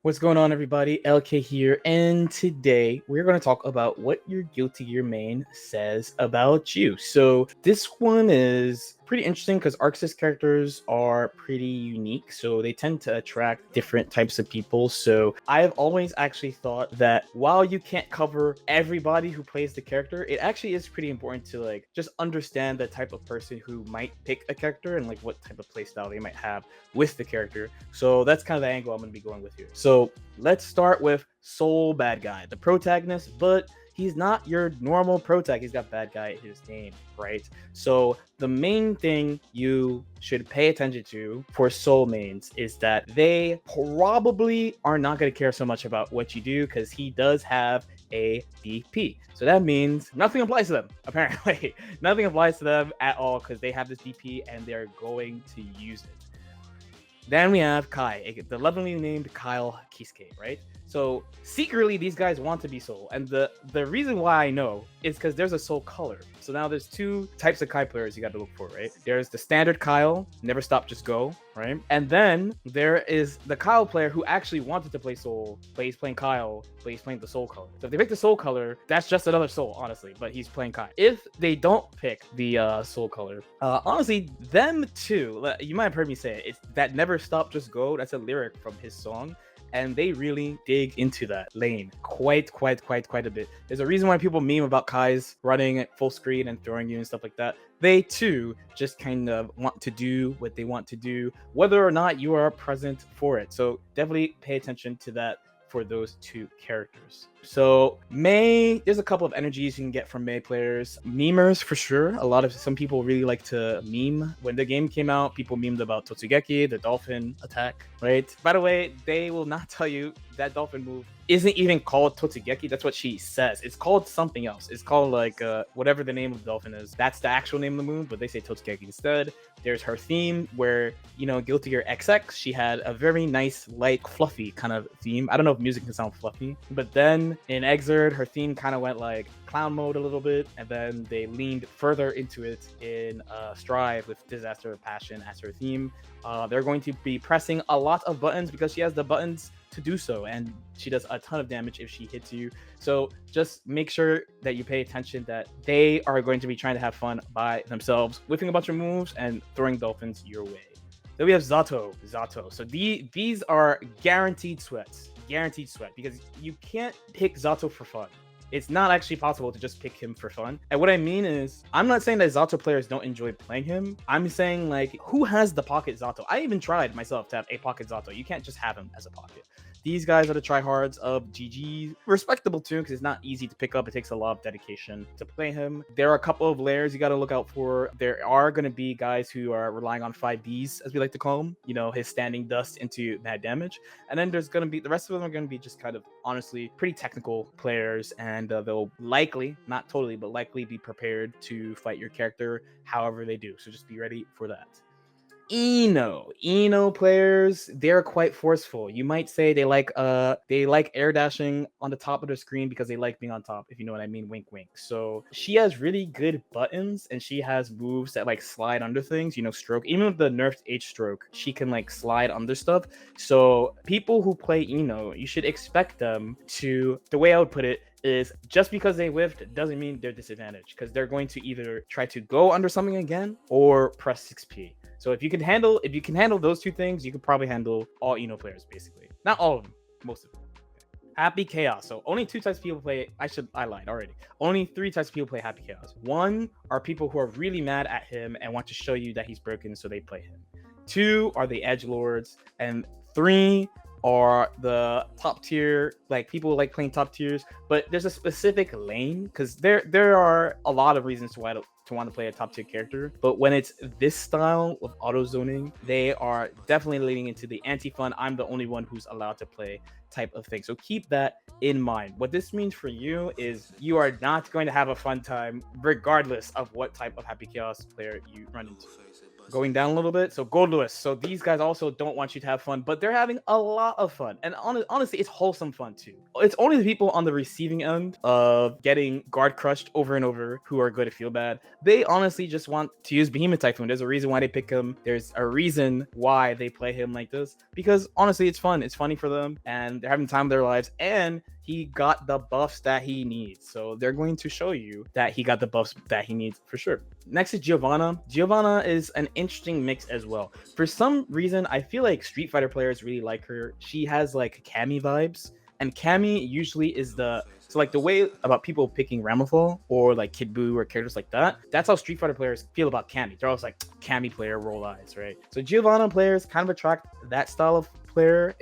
What's going on, everybody? LK here, and today we're going to talk about what your Guilty Gear main says about you. So, this one is pretty interesting because Arxis characters are pretty unique, so they tend to attract different types of people. So, I've always actually thought that while you can't cover everybody who plays the character, it actually is pretty important to just understand the type of person who might pick a character and what type of playstyle they might have with the character. So that's kind of the angle I'm going to be going with here. So let's start with Soul Bad Guy, the protagonist, but he's not your normal protagonist. He's got bad guy in his name, right? So the main thing you should pay attention to for soul mains is that they probably are not going to care so much about what you do because he does have a DP. So that means nothing applies to them, apparently. Nothing applies to them at all because they have this DP and they're going to use it. Then we have Kai, the lovingly named Kyle Kisuke, right? So secretly, these guys want to be soul, and the reason why I know is because there's a soul color. So now there's two types of Kai players you got to look for, right? There's the standard Kyle, never stop, just go, right? And then there is the Kyle player who actually wanted to play soul, but he's playing Kyle, but he's playing the soul color. So if they pick the soul color, that's just another soul, honestly, but he's playing Kai. If they don't pick the soul color, honestly, them too, you might have heard me say it, it's that never stop, just go. That's a lyric from his song. And they really dig into that lane quite a bit. There's a reason why people meme about Kai's running at full screen and throwing you and stuff like that. They too just kind of want to do what they want to do, whether or not you are present for it. So definitely pay attention to that for those two characters. So Mei, there's a couple of energies you can get from Mei players. Memers for sure. Some people really like to meme. When the game came out, people memed about Totsugeki, the dolphin attack, right? By the way, they will not tell you that dolphin move isn't even called Totsugeki. That's what she says. It's called something else. It's called whatever the name of the dolphin is. That's the actual name of the move, but they say Totsugeki instead. There's her theme where, Guilty Gear XX, she had a very nice, light, fluffy kind of theme. I don't know if music can sound fluffy, but then in Exerd, her theme kind of went like clown mode a little bit, and then they leaned further into it in Strive with Disaster of Passion as her theme. They're going to be pressing a lot of buttons because she has the buttons to do so, and she does a ton of damage if she hits you. So just make sure that you pay attention that they are going to be trying to have fun by themselves, whipping a bunch of moves and throwing dolphins your way. Then we have Zotto. So these are guaranteed sweat, because you can't pick Zotto for fun. It's not actually possible to just pick him for fun. And what I mean is, I'm not saying that Zotto players don't enjoy playing him. I'm saying, who has the pocket Zotto? I even tried myself to have a pocket Zotto. You can't just have him as a pocket. These guys are the tryhards of GG. Respectable too, because it's not easy to pick up. It takes a lot of dedication to play him. There are a couple of layers you got to look out for. There are going to be guys who are relying on 5Ds, as we like to call them. His standing dust into mad damage. And then there's going to be, the rest of them are going to be just kind of, honestly, pretty technical players. And they'll likely, not totally, but likely be prepared to fight your character however they do. So just be ready for that. Eno players, they're quite forceful. You might say they like air dashing on the top of the screen because they like being on top, if you know what I mean. Wink wink. So she has really good buttons, and she has moves that slide under things, stroke. Even with the nerfed H stroke, she can slide under stuff. So people who play Eno, you should expect them to, the way I would put it is, just because they whiffed doesn't mean they're disadvantaged, because they're going to either try to go under something again or press 6P. So if you can handle those two things, you can probably handle all Eno players, basically. Not all of them, most of them. Happy Chaos. So only two types of people play. I lied already. Only three types of people play Happy Chaos. One are people who are really mad at him and want to show you that he's broken, so they play him. Two are the edgelords, and three are the top tier, people like playing top tiers. But there's a specific lane, because there are a lot of reasons to want to play a top tier character, but when it's this style of auto zoning, they are definitely leaning into the anti-fun, I'm the only one who's allowed to play type of thing. So keep that in mind. What this means for you is you are not going to have a fun time regardless of what type of Happy Chaos player you run into. going down a little bit. So Gold Lewis. So these guys also don't want you to have fun, but they're having a lot of fun. And honestly, it's wholesome fun too. It's only the people on the receiving end of getting guard crushed over and over who are going to feel bad. They honestly just want to use Behemoth Typhoon. There's a reason why they pick him. There's a reason why they play him like this. Because honestly, it's fun. It's funny for them, and they're having time of their lives. And he got the buffs that he needs. So they're going to show you that he got the buffs that he needs for sure. Next is Giovanna. Giovanna is an interesting mix as well. For some reason, I feel like Street Fighter players really like her. She has like Cammy vibes. And Cammy usually is the way about people picking Ramafall or like Kid Buu or characters like that. That's how Street Fighter players feel about Cammy. They're always like Cammy player, roll eyes, right? So Giovanna players kind of attract that style of player.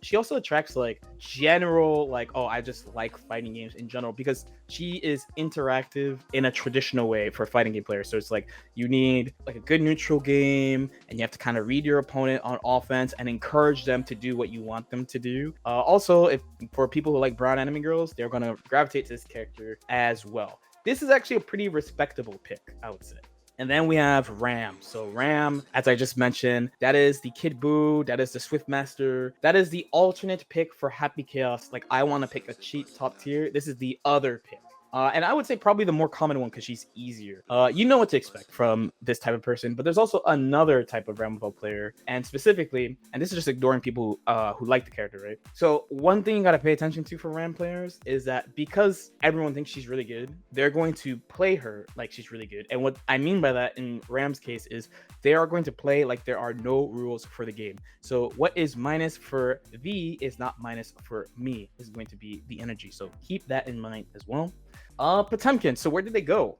She also attracts like general like, oh, I just like fighting games in general because she is interactive in a traditional way for fighting game players. So it's like you need like a good neutral game, and you have to kind of read your opponent on offense and encourage them to do what you want them to do. Also, if for people who like brown anime girls, they're gonna gravitate to this character as well. This is actually a pretty respectable pick, I would say. And then we have Ram. So Ram, as I just mentioned, that is the Kid Buu, that is the Swift Master, that is the alternate pick for Happy Chaos. Like I want to pick a cheap top tier. This is the other pick. And I would say probably the more common one because she's easier. You know what to expect from this type of person, but there's also another type of Rambo player, and specifically, and this is just ignoring people who like the character, right? So one thing you gotta pay attention to for Ram players is that because everyone thinks she's really good, they're going to play her like she's really good. And what I mean by that in Ram's case is they are going to play like there are no rules for the game. So what is minus for V is not minus for me, is going to be the energy. So keep that in mind as well. Potemkin. So where did they go?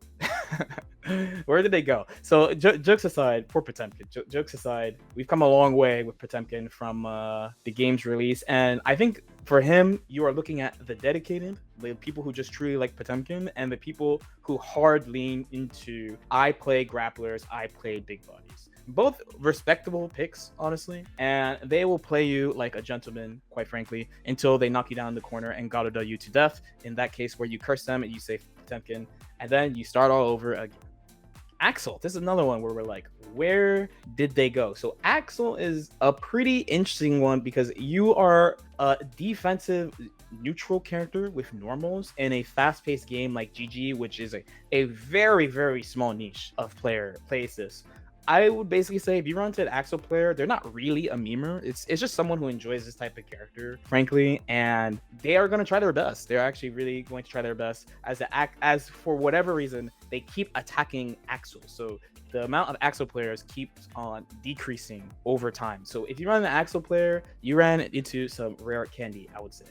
Where did they go? So jokes aside, poor Potemkin. Jokes aside, we've come a long way with Potemkin from the game's release, and I think for him, you are looking at the dedicated, the people who just truly like Potemkin, and the people who hard lean into I play grapplers, I play big bodies. Both respectable picks, honestly, and they will play you like a gentleman, quite frankly, until they knock you down in the corner and Garuda you to death. In that case, where you curse them and you say Potemkin, and then you start all over again. Axel, this is another one where we're like, where did they go? So Axel is a pretty interesting one because you are a defensive neutral character with normals in a fast-paced game like GG, which is a very, very small niche of player plays this. I would basically say if you run into an Axel player, they're not really a memer. It's just someone who enjoys this type of character, frankly, and they are going to try their best. They're actually really going to try their best as for whatever reason they keep attacking Axel. So the amount of Axel players keeps on decreasing over time. So if you run an Axel player, you ran into some rare candy, I would say.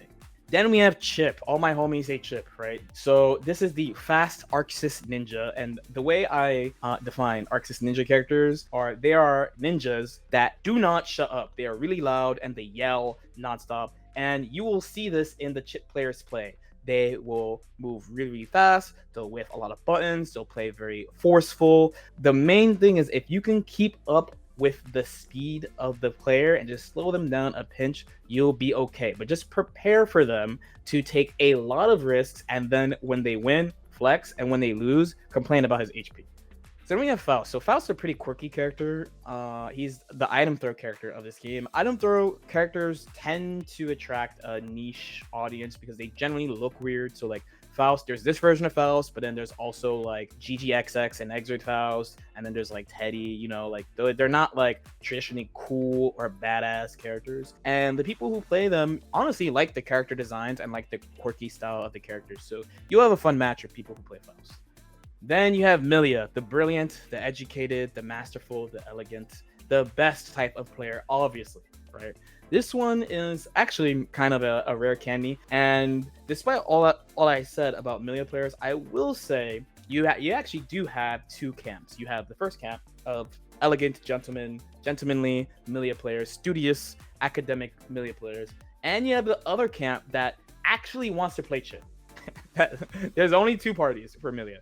Then we have Chip. All my homies say Chip, right? So this is the fast Arxis ninja, and the way I define Arxis ninja characters are they are ninjas that do not shut up. They are really loud and they yell nonstop, and you will see this in the Chip players play. They will move really, really fast. They'll whiff a lot of buttons. They'll play very forceful. The main thing is if you can keep up with the speed of the player and just slow them down a pinch, you'll be okay. But just prepare for them to take a lot of risks, and then when they win, flex, and when they lose, complain about his HP. So then we have Faust. So Faust is a pretty quirky character. He's the item throw character of this game. Item throw characters tend to attract a niche audience because they generally look weird. So like Faust, there's this version of Faust, but then there's also like GGXX and Exoid Faust, and then there's like Teddy, you know, like they're not like traditionally cool or badass characters. And the people who play them honestly like the character designs and like the quirky style of the characters. So you'll have a fun match with people who play Faust. Then you have Emilia, the brilliant, the educated, the masterful, the elegant, the best type of player, obviously, right? This one is actually kind of a rare candy, and despite all I said about Emilia players, I will say you actually do have two camps. You have the first camp of elegant, gentlemanly Emilia players, studious, academic Emilia players, and you have the other camp that actually wants to play Chip. There's only two parties for Emilia.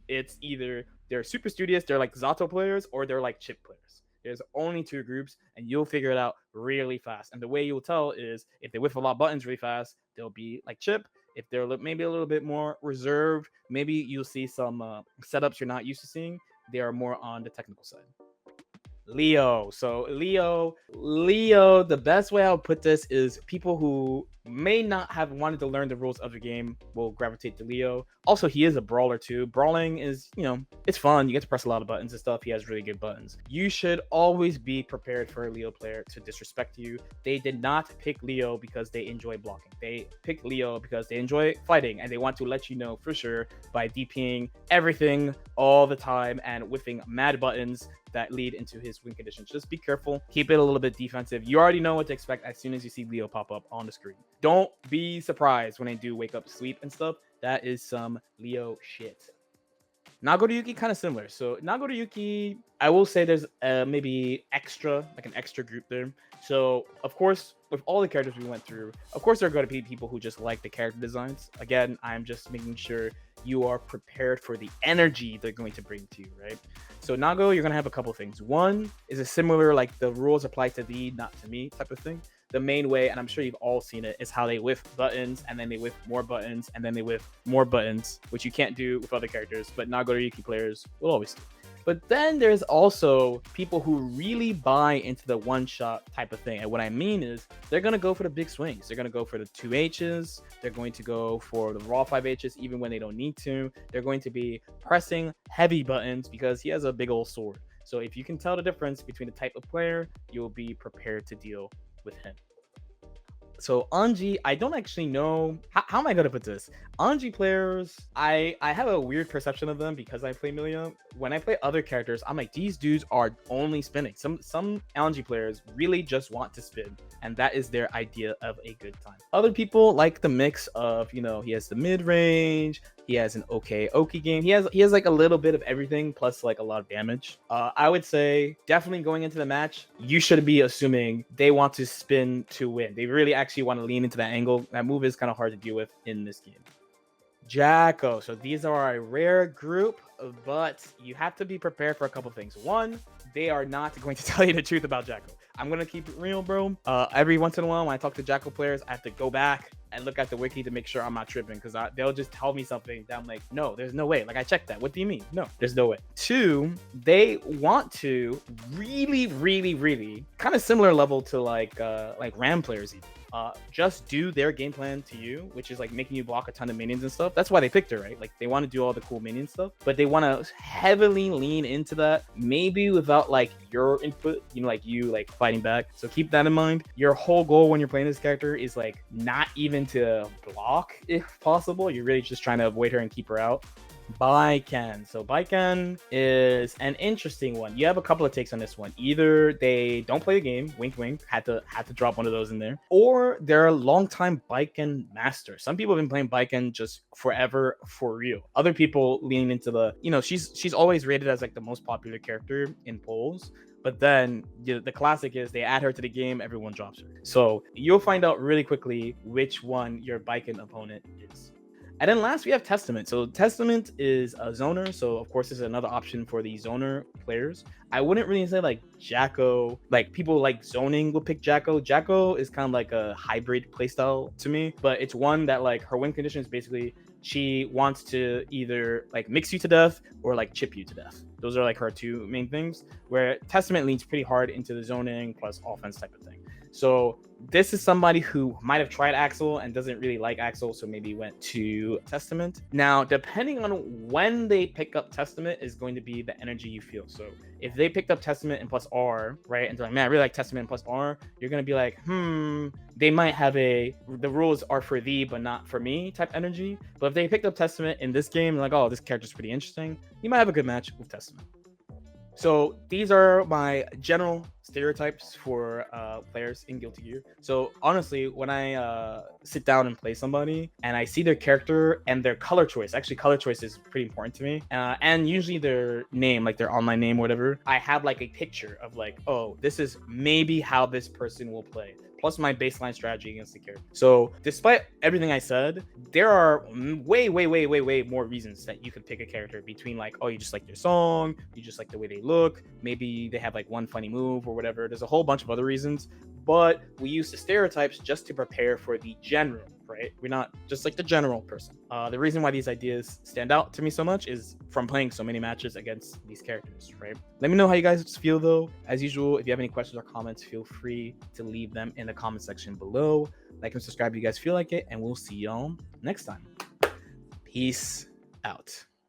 It's either they're super studious, they're like Zotto players, or they're like Chip players. There's only two groups, and you'll figure it out really fast. And the way you'll tell is if they whiff a lot of buttons really fast, they'll be like Chip. If they're maybe a little bit more reserved, maybe you'll see some setups you're not used to seeing. They are more on the technical side. Leo. So Leo, the best way I'll put this is people who may not have wanted to learn the rules of the game will gravitate to Leo. Also, he is a brawler too. Brawling is, it's fun. You get to press a lot of buttons and stuff. He has really good buttons. You should always be prepared for a Leo player to disrespect you. They did not pick Leo because they enjoy blocking. They picked Leo because they enjoy fighting and they want to let you know for sure by DPing everything all the time and whiffing mad buttons that lead into his win conditions. Just be careful. Keep it a little bit defensive. You already know what to expect as soon as you see Leo pop up on the screen. Don't be surprised when they do wake up sleep and stuff. That is some Leo shit. Nagoroyuki kind of similar. So Nagoroyuki, I will say there's maybe an extra group there. So of course, with all the characters we went through, of course there are going to be people who just like the character designs. Again, I'm just making sure you are prepared for the energy they're going to bring to you, right? So Nago, you're going to have a couple things. One is a similar, like the rules apply to thee, not to me type of thing. The main way, and I'm sure you've all seen it, is how they whiff buttons, and then they whiff more buttons, and then they whiff more buttons, which you can't do with other characters, but Nagoroyuki players will always do. But then there's also people who really buy into the one-shot type of thing. And what I mean is they're going to go for the big swings. They're going to go for the 2Hs. They're going to go for the raw 5Hs even when they don't need to. They're going to be pressing heavy buttons because he has a big old sword. So if you can tell the difference between the type of player, you'll be prepared to deal with him. So Anji, I don't actually know how am I gonna put this. Anji players, I have a weird perception of them because I play Emilia. When I play other characters, I'm like, these dudes are only spinning. Some Anji players really just want to spin, and that is their idea of a good time. Other people like the mix of, he has the mid range, he has an okay Oki game. He has like a little bit of everything plus like a lot of damage. I would say definitely going into the match, you should be assuming they want to spin to win. They really actually want to lean into that angle. That move is kind of hard to deal with in this game. Jackal. So these are a rare group, but you have to be prepared for a couple things. One, they are not going to tell you the truth about Jackal. I'm going to keep it real, bro. Every once in a while, when I talk to Jackal players, I have to go back and look at the wiki to make sure I'm not tripping because they'll just tell me something that I'm like, no, there's no way. Like, I checked that. What do you mean? No, there's no way. Two, they want to really, really, really kind of similar level to like RAM players even. Just do their game plan to you, which is like making you block a ton of minions and stuff. That's why they picked her, right? Like they want to do all the cool minion stuff, but they want to heavily lean into that, maybe without like your input, like you like fighting back. So keep that in mind. Your whole goal when you're playing this character is like not even to block if possible. You're really just trying to avoid her and keep her out. Baiken. So Baiken is an interesting one. You have a couple of takes on this one. Either they don't play the game, wink wink, had to drop one of those in there, or they're a long-time Baiken master. Some people have been playing Baiken just forever for real. Other people lean into the, she's always rated as like the most popular character in polls. But then the classic is they add her to the game, everyone drops her. So you'll find out really quickly which one your Baiken opponent is. And then last we have Testament. So Testament is a zoner. So of course this is another option for the zoner players. I wouldn't really say like Jacko, like people like zoning will pick Jacko. Jacko is kind of like a hybrid playstyle to me, but it's one that like her win condition is basically she wants to either like mix you to death or like chip you to death. Those are like her two main things, where Testament leans pretty hard into the zoning plus offense type of thing. So this is somebody who might have tried Axel and doesn't really like Axel, so maybe went to Testament. Now, depending on when they pick up Testament is going to be the energy you feel. So if they picked up Testament and plus R, right, and they're like, man, I really like Testament and plus R, you're going to be like, they might have the rules are for thee, but not for me type energy. But if they picked up Testament in this game, like, oh, this character's pretty interesting, you might have a good match with Testament. So these are my general stereotypes for players in Guilty Gear. So honestly, when I sit down and play somebody and I see their character and their color choice, actually color choice is pretty important to me, and usually their name, like their online name or whatever, I have like a picture of like, oh, this is maybe how this person will play, plus my baseline strategy against the character. So despite everything I said, there are way more reasons that you could pick a character between like, oh, you just like their song, you just like the way they look, maybe they have like one funny move or whatever. There's a whole bunch of other reasons, but we use the stereotypes just to prepare for the general. right? We're not just like the general person. The reason why these ideas stand out to me so much is from playing so many matches against these characters, right? Let me know how you guys feel though. As usual, if you have any questions or comments, feel free to leave them in the comment section below. Like and subscribe if you guys feel like it, and we'll see y'all next time. Peace out.